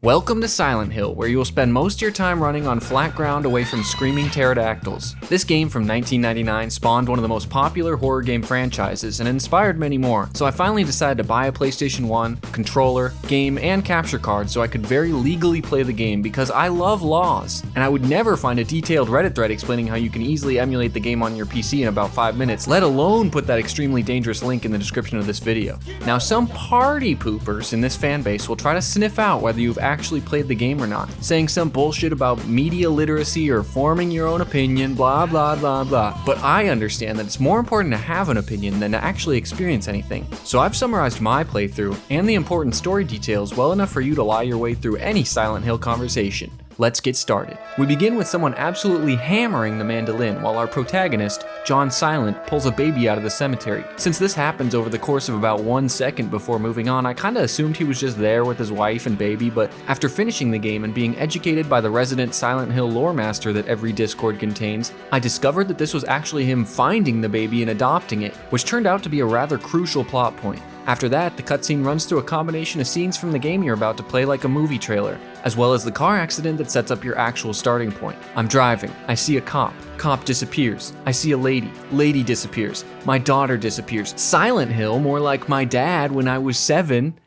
Welcome to Silent Hill, where you will spend most of your time running on flat ground away from screaming pterodactyls. This game from 1999 spawned one of the most popular horror game franchises and inspired many more, so I finally decided to buy a PlayStation 1, controller, game, and capture card so I could very legally play the game because I love laws, and I would never find a detailed Reddit thread explaining how you can easily emulate the game on your PC in about 5 minutes, let alone put that extremely dangerous link in the description of this video. Now, some party poopers in this fanbase will try to sniff out whether you've actually played the game or not, saying some bullshit about media literacy or forming your own opinion, blah blah blah blah. But I understand that it's more important to have an opinion than to actually experience anything. So I've summarized my playthrough and the important story details well enough for you to lie your way through any Silent Hill conversation. Let's get started. We begin with someone absolutely hammering the mandolin while our protagonist, John Silent, pulls a baby out of the cemetery. Since this happens over the course of about 1 second before moving on, I kinda assumed he was just there with his wife and baby, but after finishing the game and being educated by the resident Silent Hill lore master that every Discord contains, I discovered that this was actually him finding the baby and adopting it, which turned out to be a rather crucial plot point. After that, the cutscene runs through a combination of scenes from the game you're about to play like a movie trailer, as well as the car accident that sets up your actual starting point. I'm driving, I see a cop disappears. I see a lady disappears. My daughter disappears. Silent Hill, more like my dad when I was 7.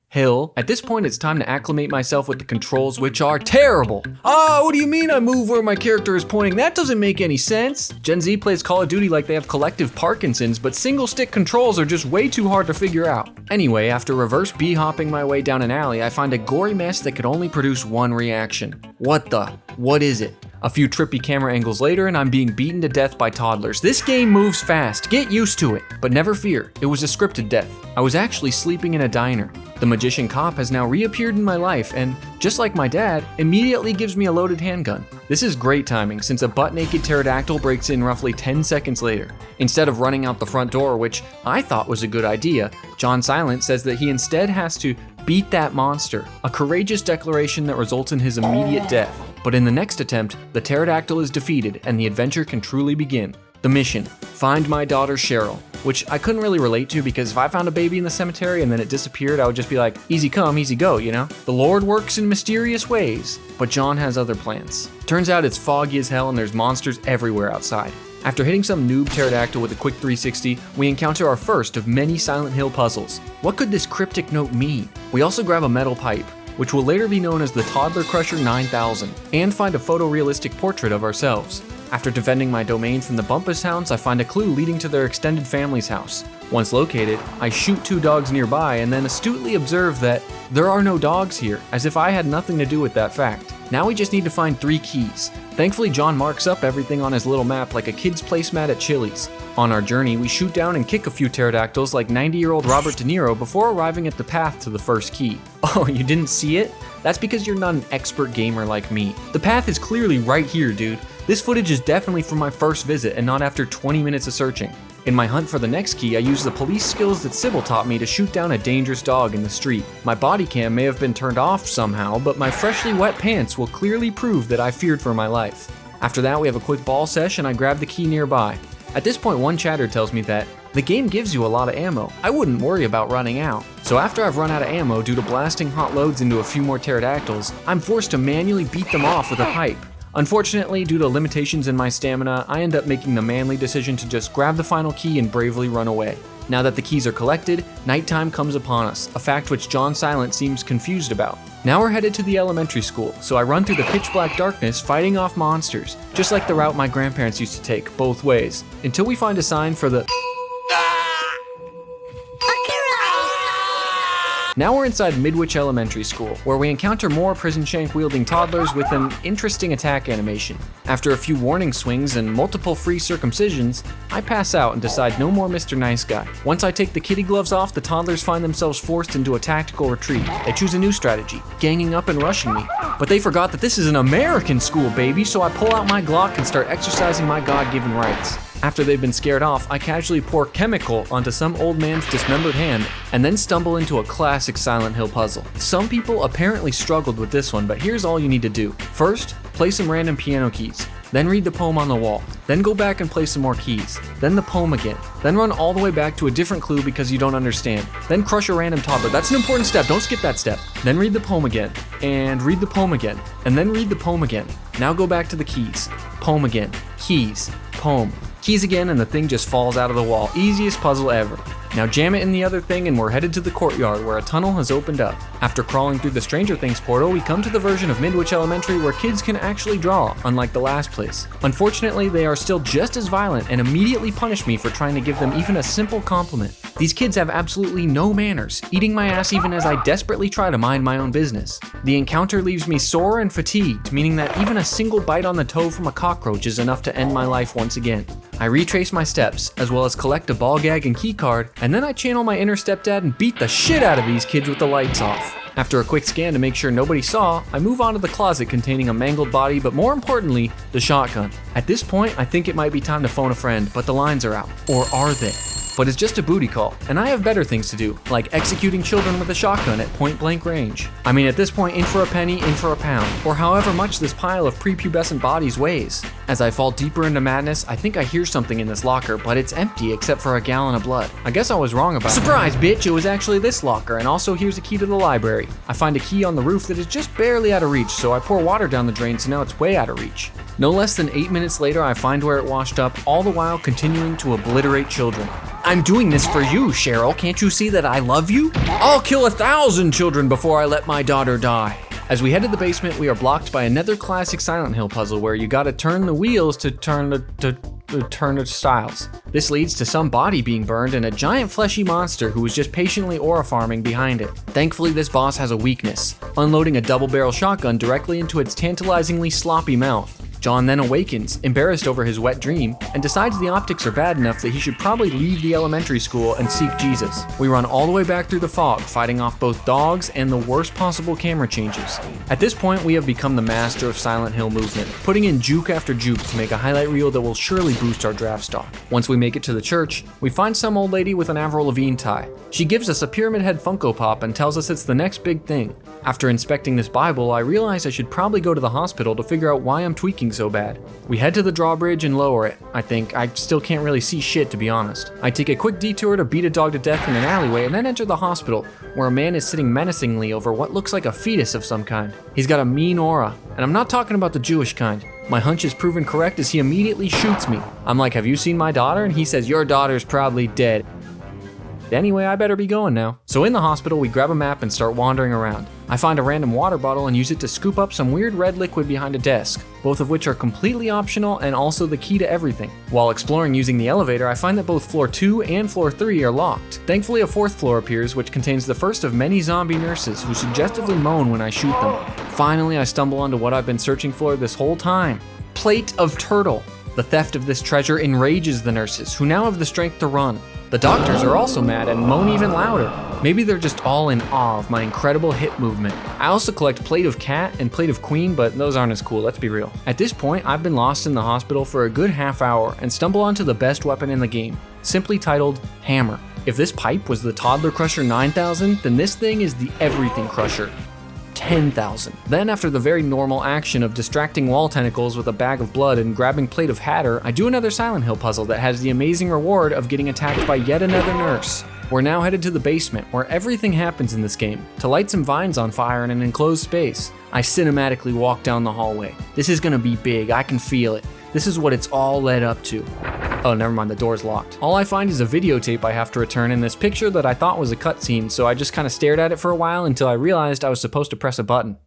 Hill. At this point, it's time to acclimate myself with the controls, which are terrible. What do you mean I move where my character is pointing? That doesn't make any sense. Gen Z plays Call of Duty like they have collective Parkinson's, but single stick controls are just way too hard to figure out. Anyway, after reverse b-hopping my way down an alley, I find a gory mess that could only produce one reaction. What is it? A few trippy camera angles later and I'm being beaten to death by toddlers. This game moves fast, get used to it. But never fear, it was a scripted death. I was actually sleeping in a diner. The magician cop has now reappeared in my life and, just like my dad, immediately gives me a loaded handgun. This is great timing since a butt-naked pterodactyl breaks in roughly 10 seconds later. Instead of running out the front door, which I thought was a good idea, John Silent says that he instead has to beat that monster, a courageous declaration that results in his immediate death. But in the next attempt, the pterodactyl is defeated and the adventure can truly begin. The mission, find my daughter Cheryl, which I couldn't really relate to because if I found a baby in the cemetery and then it disappeared, I would just be like, easy come, easy go, you know? The Lord works in mysterious ways, but John has other plans. Turns out it's foggy as hell and there's monsters everywhere outside. After hitting some noob pterodactyl with a quick 360, we encounter our first of many Silent Hill puzzles. What could this cryptic note mean? We also grab a metal pipe, which will later be known as the Toddler Crusher 9000, and find a photorealistic portrait of ourselves. After defending my domain from the Bumpus Hounds, I find a clue leading to their extended family's house. Once located, I shoot 2 dogs nearby and then astutely observe that there are no dogs here, as if I had nothing to do with that fact. Now we just need to find 3 keys. Thankfully, John marks up everything on his little map like a kid's placemat at Chili's. On our journey, we shoot down and kick a few pterodactyls like 90-year-old Robert De Niro before arriving at the path to the first key. Oh, you didn't see it? That's because you're not an expert gamer like me. The path is clearly right here, dude. This footage is definitely from my first visit and not after 20 minutes of searching. In my hunt for the next key, I used the police skills that Sybil taught me to shoot down a dangerous dog in the street. My body cam may have been turned off somehow, but my freshly wet pants will clearly prove that I feared for my life. After that, we have a quick ball sesh and I grab the key nearby. At this point, one chatter tells me that the game gives you a lot of ammo. I wouldn't worry about running out. So after I've run out of ammo due to blasting hot loads into a few more pterodactyls, I'm forced to manually beat them off with a pipe. Unfortunately, due to limitations in my stamina, I end up making the manly decision to just grab the final key and bravely run away. Now that the keys are collected, nighttime comes upon us, a fact which John Silent seems confused about. Now we're headed to the elementary school, so I run through the pitch black darkness fighting off monsters, just like the route my grandparents used to take, both ways, until we find a sign for the Now we're inside Midwich Elementary School, where we encounter more prison shank-wielding toddlers with an interesting attack animation. After a few warning swings and multiple free circumcisions, I pass out and decide no more Mr. Nice Guy. Once I take the kitty gloves off, the toddlers find themselves forced into a tactical retreat. They choose a new strategy, ganging up and rushing me. But they forgot that this is an American school, baby, so I pull out my Glock and start exercising my God-given rights. After they've been scared off, I casually pour chemical onto some old man's dismembered hand and then stumble into a classic Silent Hill puzzle. Some people apparently struggled with this one, but here's all you need to do. First, play some random piano keys. then read the poem on the wall, then go back and play some more keys, then the poem again, then run all the way back to a different clue because you don't understand, then crush a random toddler. That's an important step, don't skip that step. Then read the poem again, and read the poem again, and then read the poem again. Now go back to the keys, poem again, keys, poem, keys again, and the thing just falls out of the wall. Easiest puzzle ever. Now jam it in the other thing and we're headed to the courtyard where a tunnel has opened up. After crawling through the Stranger Things portal, we come to the version of Midwich Elementary where kids can actually draw, unlike the last place. Unfortunately, they are still just as violent and immediately punish me for trying to give them even a simple compliment. These kids have absolutely no manners, eating my ass even as I desperately try to mind my own business. The encounter leaves me sore and fatigued, meaning that even a single bite on the toe from a cockroach is enough to end my life once again. I retrace my steps, as well as collect a ball gag and key card, and then I channel my inner stepdad and beat the shit out of these kids with the lights off. After a quick scan to make sure nobody saw, I move on to the closet containing a mangled body, but more importantly, the shotgun. At this point, I think it might be time to phone a friend, but the lines are out. Or are they? But it's just a booty call, and I have better things to do, like executing children with a shotgun at point blank range. I mean, at this point, in for a penny, in for a pound, or however much this pile of prepubescent bodies weighs. As I fall deeper into madness, I think I hear something in this locker, but it's empty except for a gallon of blood. I guess I was wrong about it. Surprise, bitch! It was actually this locker, and also here's a key to the library. I find a key on the roof that is just barely out of reach, so I pour water down the drain so now it's way out of reach. No less than 8 minutes later, I find where it washed up, all the while continuing to obliterate children. I'm doing this for you, Cheryl. Can't you see that I love you? I'll kill 1,000 children before I let my daughter die. As we head to the basement, we are blocked by another classic Silent Hill puzzle where you gotta turn the wheels to turn the styles. This leads to some body being burned and a giant fleshy monster who is just patiently aura farming behind it. Thankfully, this boss has a weakness, unloading a double-barrel shotgun directly into its tantalizingly sloppy mouth. John then awakens, embarrassed over his wet dream, and decides the optics are bad enough that he should probably leave the elementary school and seek Jesus. We run all the way back through the fog, fighting off both dogs and the worst possible camera changes. At this point, we have become the master of Silent Hill movement, putting in juke after juke to make a highlight reel that will surely boost our draft stock. Once we make it to the church, we find some old lady with an Avril Lavigne tie. She gives us a Pyramid Head Funko Pop and tells us it's the next big thing. After inspecting this Bible, I realize I should probably go to the hospital to figure out why I'm tweaking so bad. We head to the drawbridge and lower it. I think I still can't really see shit, to be honest. I take a quick detour to beat a dog to death in an alleyway and then enter the hospital, where a man is sitting menacingly over what looks like a fetus of some kind. He's got a mean aura, and I'm not talking about the Jewish kind. My hunch is proven correct as he immediately shoots me. I'm like, have you seen my daughter? And he says, your daughter's probably dead. Anyway, I better be going now. So in the hospital, we grab a map and start wandering around. I find a random water bottle and use it to scoop up some weird red liquid behind a desk, both of which are completely optional and also the key to everything. While exploring using the elevator, I find that both floor 2 and floor 3 are locked. Thankfully, a 4th floor appears, which contains the first of many zombie nurses who suggestively moan when I shoot them. Finally, I stumble onto what I've been searching for this whole time. Plate of turtle. The theft of this treasure enrages the nurses, who now have the strength to run. The doctors are also mad and moan even louder. Maybe they're just all in awe of my incredible hip movement. I also collect Plate of Cat and Plate of Queen, but those aren't as cool, let's be real. At this point, I've been lost in the hospital for a good half hour and stumble onto the best weapon in the game, simply titled Hammer. If this pipe was the Toddler Crusher 9000, then this thing is the Everything Crusher 10,000. Then after the very normal action of distracting wall tentacles with a bag of blood and grabbing Plate of Hatter, I do another Silent Hill puzzle that has the amazing reward of getting attacked by yet another nurse. We're now headed to the basement, where everything happens in this game, to light some vines on fire in an enclosed space. I cinematically walk down the hallway. This is gonna be big, I can feel it. This is what it's all led up to. Oh, never mind, the door's locked. All I find is a videotape I have to return in this picture that I thought was a cutscene, so I just kind of stared at it for a while until I realized I was supposed to press a button.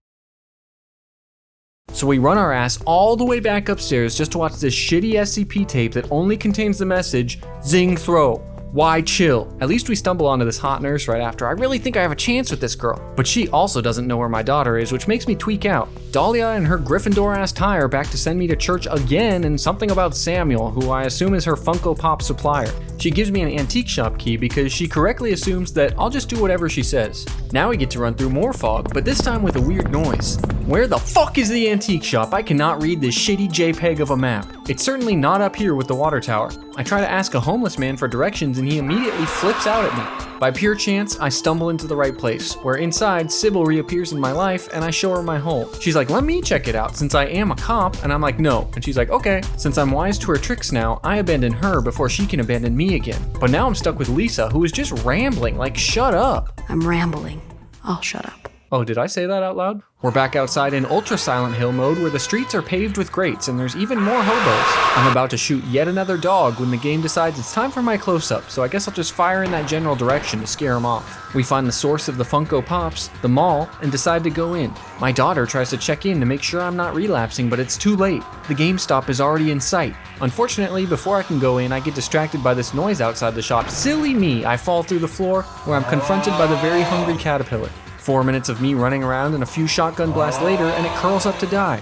So we run our ass all the way back upstairs just to watch this shitty SCP tape that only contains the message, Zing Throw. Why chill? At least we stumble onto this hot nurse right after. I really think I have a chance with this girl. But she also doesn't know where my daughter is, which makes me tweak out. Dahlia and her Gryffindor-ass tie are back to send me to church again, and something about Samuel, who I assume is her Funko Pop supplier. She gives me an antique shop key because she correctly assumes that I'll just do whatever she says. Now we get to run through more fog, but this time with a weird noise. Where the fuck is the antique shop? I cannot read this shitty JPEG of a map. It's certainly not up here with the water tower. I try to ask a homeless man for directions and he immediately flips out at me. By pure chance, I stumble into the right place, where inside, Sybil reappears in my life and I show her my hole. She's like, let me check it out since I am a cop, and I'm like, no. And she's like, okay. Since I'm wise to her tricks now, I abandon her before she can abandon me again. But now I'm stuck with Lisa, who is just rambling, like, shut up. I'm rambling. I'll shut up. Oh, did I say that out loud? We're back outside in Ultra Silent Hill mode where the streets are paved with grates and there's even more hobos. I'm about to shoot yet another dog when the game decides it's time for my close-up, so I guess I'll just fire in that general direction to scare him off. We find the source of the Funko Pops, the mall, and decide to go in. My daughter tries to check in to make sure I'm not relapsing, but it's too late. The GameStop is already in sight. Unfortunately, before I can go in, I get distracted by this noise outside the shop. Silly me! I fall through the floor where I'm confronted by the very hungry caterpillar. 4 minutes of me running around and a few shotgun blasts later and it curls up to die.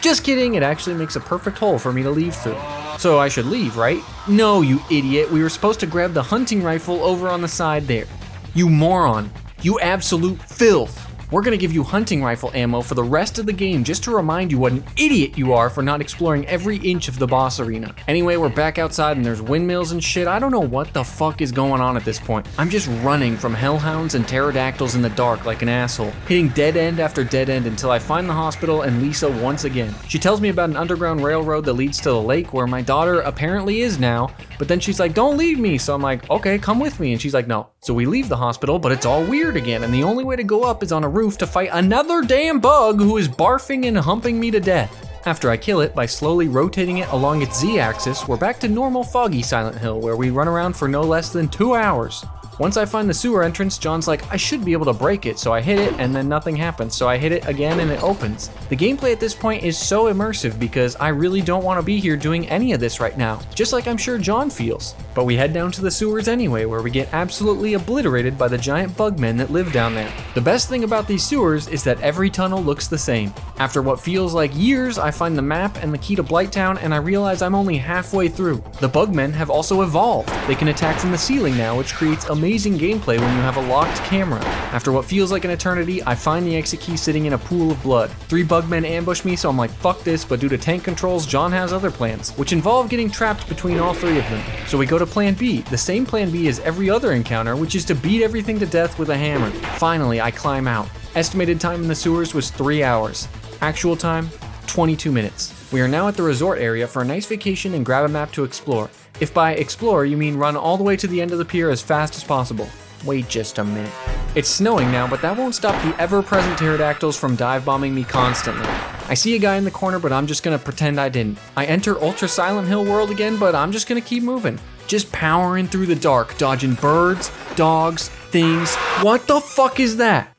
Just kidding, it actually makes a perfect hole for me to leave through. So I should leave, right? No, you idiot, we were supposed to grab the hunting rifle over on the side there. You moron, you absolute filth. We're gonna give you hunting rifle ammo for the rest of the game just to remind you what an idiot you are for not exploring every inch of the boss arena. Anyway, we're back outside and there's windmills and shit. I don't know what the fuck is going on at this point. I'm just running from hellhounds and pterodactyls in the dark like an asshole, hitting dead end after dead end until I find the hospital and Lisa once again. She tells me about an underground railroad that leads to the lake where my daughter apparently is now, but then she's like, don't leave me. So I'm like, okay, come with me. And she's like, no. So we leave the hospital, but it's all weird again, and the only way to go up is on a roof to fight another damn bug who is barfing and humping me to death. After I kill it by slowly rotating it along its Z-axis, we're back to normal foggy Silent Hill where we run around for no less than 2 hours. Once I find the sewer entrance, John's like, I should be able to break it, so I hit it and then nothing happens. So I hit it again and it opens. The gameplay at this point is so immersive because I really don't want to be here doing any of this right now, just like I'm sure John feels. But we head down to the sewers anyway, where we get absolutely obliterated by the giant bugmen that live down there. The best thing about these sewers is that every tunnel looks the same. After what feels like years, I find the map and the key to Blighttown and I realize I'm only halfway through. The bugmen have also evolved. They can attack from the ceiling now, which creates amazing gameplay when you have a locked camera. After what feels like an eternity, I find the exit key sitting in a pool of blood. 3 bugmen ambush me, so I'm like, fuck this, but due to tank controls, John has other plans, which involve getting trapped between all 3 of them. So we go to plan B, the same plan B as every other encounter, which is to beat everything to death with a hammer. Finally, I climb out. Estimated time in the sewers was 3 hours. Actual time, 22 minutes. We are now at the resort area for a nice vacation and grab a map to explore. If by explore you mean run all the way to the end of the pier as fast as possible. Wait just a minute. It's snowing now, but that won't stop the ever-present pterodactyls from dive-bombing me constantly. I see a guy in the corner, but I'm just gonna pretend I didn't. I enter Ultra Silent Hill world again, but I'm just gonna keep moving. Just powering through the dark, dodging birds, dogs, things. What the fuck is that?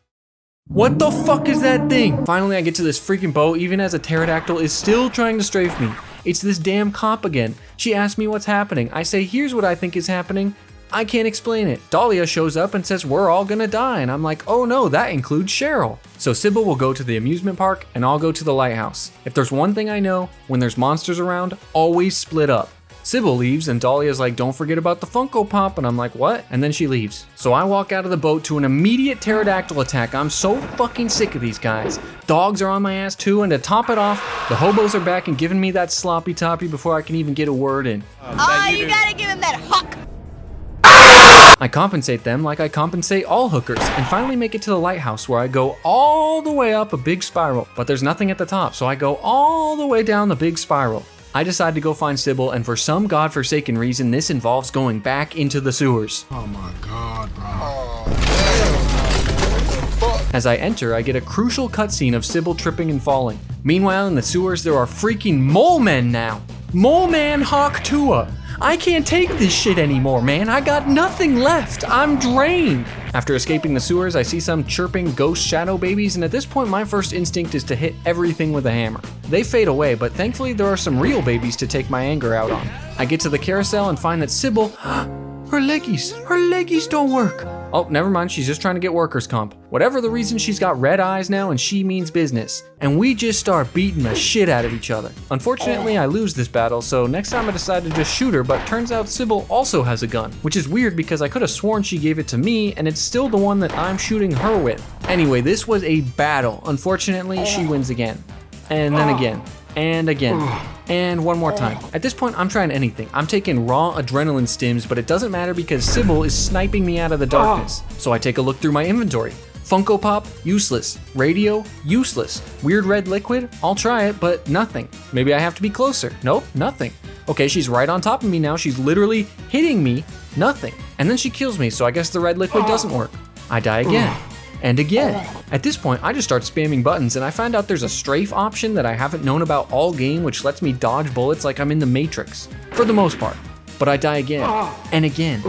What the fuck is that thing? Finally, I get to this freaking boat, even as a pterodactyl is still trying to strafe me. It's this damn cop again. She asks me what's happening. I say, here's what I think is happening. I can't explain it. Dahlia shows up and says we're all gonna die, and I'm like, oh no, that includes Cheryl. So Sybil will go to the amusement park, and I'll go to the lighthouse. If there's one thing I know, when there's monsters around, always split up. Sybil leaves and Dahlia's like, don't forget about the Funko Pop, and I'm like, what? And then she leaves. So I walk out of the boat to an immediate pterodactyl attack. I'm so fucking sick of these guys. Dogs are on my ass too, and to top it off, the hobos are back and giving me that sloppy toppy before I can even get a word in. Oh, you gotta give him that hook! I compensate them like I compensate all hookers, and finally make it to the lighthouse where I go all the way up a big spiral, but there's nothing at the top, so I go all the way down the big spiral. I decide to go find Sybil, and for some godforsaken reason, this involves going back into the sewers. Oh my god, bro. As I enter, I get a crucial cutscene of Sybil tripping and falling. Meanwhile, in the sewers, there are freaking mole men now. Mole Man Hawk Tua. I can't take this shit anymore, man. I got nothing left. I'm drained. After escaping the sewers, I see some chirping ghost shadow babies, and at this point my first instinct is to hit everything with a hammer. They fade away, but thankfully there are some real babies to take my anger out on. I get to the carousel and find that Sybil, her leggies don't work. Oh, never mind, she's just trying to get workers' comp. Whatever the reason, she's got red eyes now and she means business. And we just start beating the shit out of each other. Unfortunately, I lose this battle, so next time I decide to just shoot her, but turns out Sybil also has a gun, which is weird because I could have sworn she gave it to me and it's still the one that I'm shooting her with. Anyway, this was a battle. Unfortunately, she wins again. And then again. And again. And one more time. At this point, I'm trying anything. I'm taking raw adrenaline stims, but it doesn't matter because Sybil is sniping me out of the darkness. So I take a look through my inventory. Funko Pop, useless. Radio, useless. Weird red liquid, I'll try it, but nothing. Maybe I have to be closer. Nope, nothing. Okay, she's right on top of me now. She's literally hitting me, nothing. And then she kills me, so I guess the red liquid doesn't work. I die again. And again. At this point, I just start spamming buttons and I find out there's a strafe option that I haven't known about all game, which lets me dodge bullets like I'm in the Matrix. For the most part. But I die again, and again,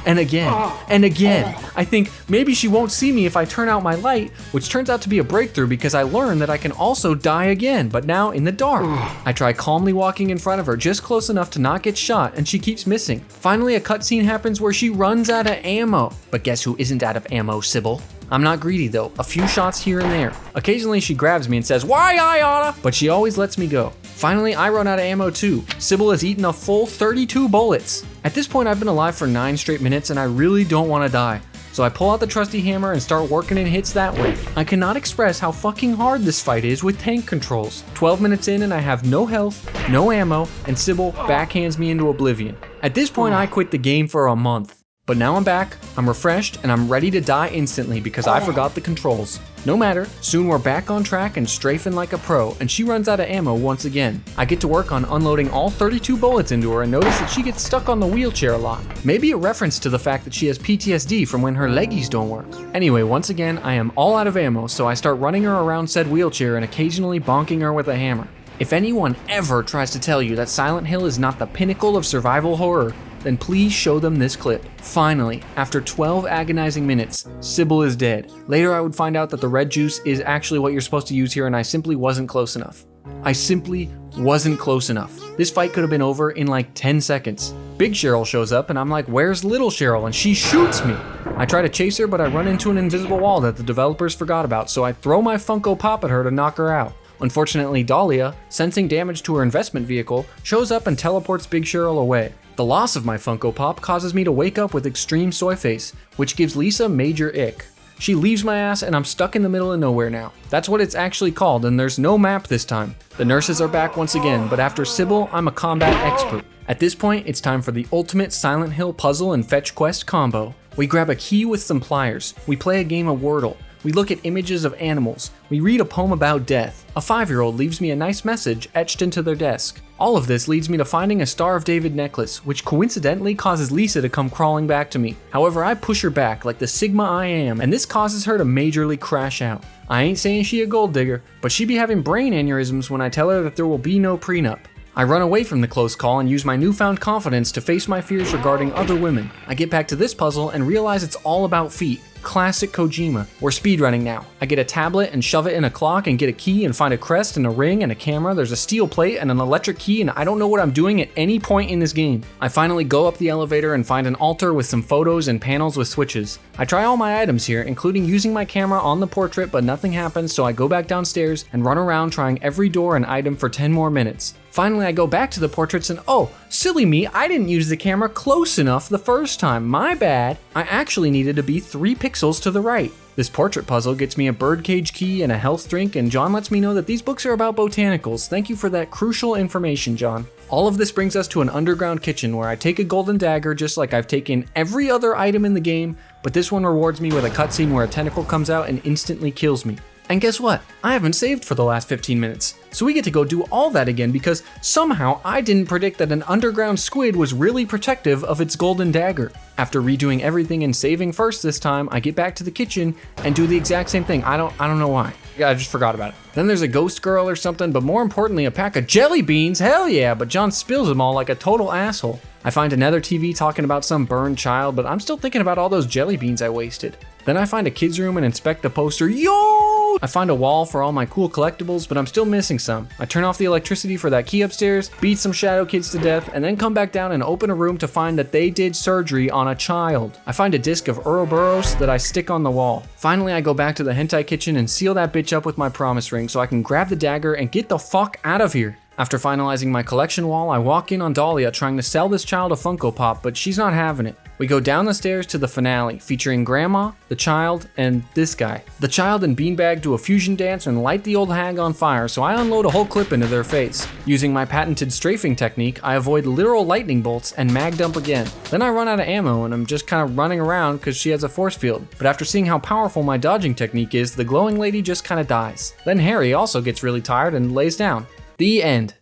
and again, and again. I think maybe she won't see me if I turn out my light, which turns out to be a breakthrough because I learned that I can also die again, but now in the dark. I try calmly walking in front of her, just close enough to not get shot, and she keeps missing. Finally, a cutscene happens where she runs out of ammo. But guess who isn't out of ammo, Sybil? I'm not greedy though, a few shots here and there. Occasionally she grabs me and says, "Why I oughta?" But she always lets me go. Finally, I run out of ammo too. Sybil has eaten a full 32 bullets. At this point, I've been alive for 9 straight minutes and I really don't want to die. So I pull out the trusty hammer and start working in hits that way. I cannot express how fucking hard this fight is with tank controls. 12 minutes in and I have no health, no ammo, and Sybil backhands me into oblivion. At this point, I quit the game for a month. But now I'm back, I'm refreshed, and I'm ready to die instantly because I forgot the controls. No matter, soon we're back on track and strafing like a pro, and she runs out of ammo once again. I get to work on unloading all 32 bullets into her and notice that she gets stuck on the wheelchair a lot. Maybe a reference to the fact that she has PTSD from when her leggies don't work. Anyway, once again, I am all out of ammo, so I start running her around said wheelchair and occasionally bonking her with a hammer. If anyone ever tries to tell you that Silent Hill is not the pinnacle of survival horror, then please show them this clip. Finally, after 12 agonizing minutes, Sybil is dead. Later I would find out that the red juice is actually what you're supposed to use here and I simply wasn't close enough. I simply wasn't close enough. This fight could have been over in like 10 seconds. Big Cheryl shows up and I'm like, "Where's little Cheryl?" And she shoots me. I try to chase her, but I run into an invisible wall that the developers forgot about, so I throw my Funko Pop at her to knock her out. Unfortunately, Dahlia, sensing damage to her investment vehicle, shows up and teleports Big Cheryl away. The loss of my Funko Pop causes me to wake up with extreme soy face, which gives Lisa major ick. She leaves my ass and I'm stuck in the middle of nowhere now. That's what it's actually called, and there's no map this time. The nurses are back once again, but after Sybil, I'm a combat expert. At this point, it's time for the ultimate Silent Hill puzzle and fetch quest combo. We grab a key with some pliers. We play a game of Wordle. We look at images of animals. We read a poem about death. A 5-year-old leaves me a nice message etched into their desk. All of this leads me to finding a Star of David necklace, which coincidentally causes Lisa to come crawling back to me. However, I push her back like the Sigma I am, and this causes her to majorly crash out. I ain't saying she a gold digger, but she be having brain aneurysms when I tell her that there will be no prenup. I run away from the close call and use my newfound confidence to face my fears regarding other women. I get back to this puzzle and realize it's all about feet. Classic Kojima. We're speedrunning now. I get a tablet and shove it in a clock and get a key and find a crest and a ring and a camera. There's a steel plate and an electric key and I don't know what I'm doing at any point in this game. I finally go up the elevator and find an altar with some photos and panels with switches. I try all my items here, including using my camera on the portrait, but nothing happens, so I go back downstairs and run around trying every door and item for 10 more minutes. Finally, I go back to the portraits and oh, silly me, I didn't use the camera close enough the first time, my bad. I actually needed to be 3 pixels to the right. This portrait puzzle gets me a birdcage key and a health drink, and John lets me know that these books are about botanicals. Thank you for that crucial information, John. All of this brings us to an underground kitchen where I take a golden dagger just like I've taken every other item in the game, but this one rewards me with a cutscene where a tentacle comes out and instantly kills me. And guess what? I haven't saved for the last 15 minutes. So we get to go do all that again because somehow I didn't predict that an underground squid was really protective of its golden dagger. After redoing everything and saving first this time, I get back to the kitchen and do the exact same thing. I don't know why. I just forgot about it. Then there's a ghost girl or something, but more importantly, a pack of jelly beans. Hell yeah, but John spills them all like a total asshole. I find another TV talking about some burned child, but I'm still thinking about all those jelly beans I wasted. Then I find a kid's room and inspect the poster. Yo! I find a wall for all my cool collectibles, but I'm still missing some. I turn off the electricity for that key upstairs, beat some shadow kids to death, and then come back down and open a room to find that they did surgery on a child. I find a disc of Ouroboros that I stick on the wall. Finally, I go back to the hentai kitchen and seal that bitch up with my promise ring so I can grab the dagger and get the fuck out of here. After finalizing my collection wall, I walk in on Dahlia trying to sell this child a Funko Pop, but she's not having it. We go down the stairs to the finale, featuring Grandma, the child, and this guy. The child and Beanbag do a fusion dance and light the old hag on fire, so I unload a whole clip into their face. Using my patented strafing technique, I avoid literal lightning bolts and mag dump again. Then I run out of ammo and I'm just kind of running around because she has a force field. But after seeing how powerful my dodging technique is, the glowing lady just kind of dies. Then Harry also gets really tired and lays down. The end.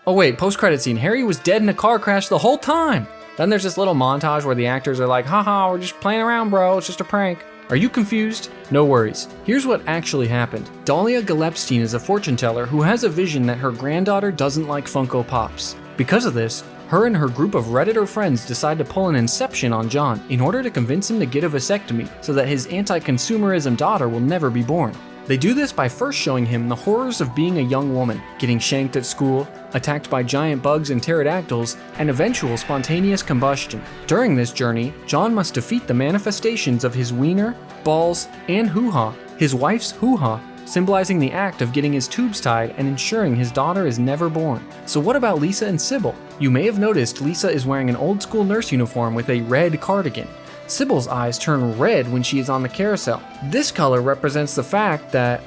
Oh wait, post-credit scene, Harry was dead in a car crash the whole time! Then there's this little montage where the actors are like, haha, we're just playing around, bro, it's just a prank. Are you confused? No worries. Here's what actually happened. Dahlia Gillespie is a fortune teller who has a vision that her granddaughter doesn't like Funko Pops. Because of this, her and her group of Redditor friends decide to pull an inception on John in order to convince him to get a vasectomy so that his anti-consumerism daughter will never be born. They do this by first showing him the horrors of being a young woman, getting shanked at school, attacked by giant bugs and pterodactyls, and eventual spontaneous combustion. During this journey, John must defeat the manifestations of his wiener, balls, and hoo-ha, his wife's hoo-ha, symbolizing the act of getting his tubes tied and ensuring his daughter is never born. So what about Lisa and Sybil? You may have noticed Lisa is wearing an old school nurse uniform with a red cardigan. Sybil's eyes turn red when she is on the carousel. This color represents the fact that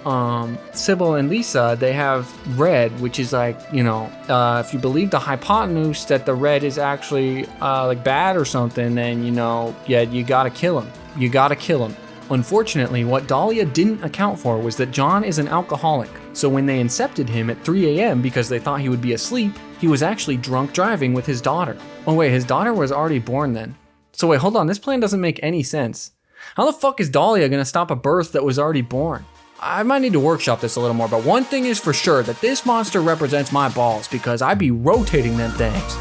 Sybil and Lisa, they have red, which is like, if you believe the hypotenuse that the red is actually like bad or something, then you gotta kill him. You gotta kill him. Unfortunately, what Dahlia didn't account for was that John is an alcoholic. So when they incepted him at 3 a.m. because they thought he would be asleep, he was actually drunk driving with his daughter. Oh wait, his daughter was already born then. So wait, hold on, this plan doesn't make any sense. How the fuck is Dahlia gonna stop a birth that was already born? I might need to workshop this a little more, but one thing is for sure, that this monster represents my balls because I be rotating them things.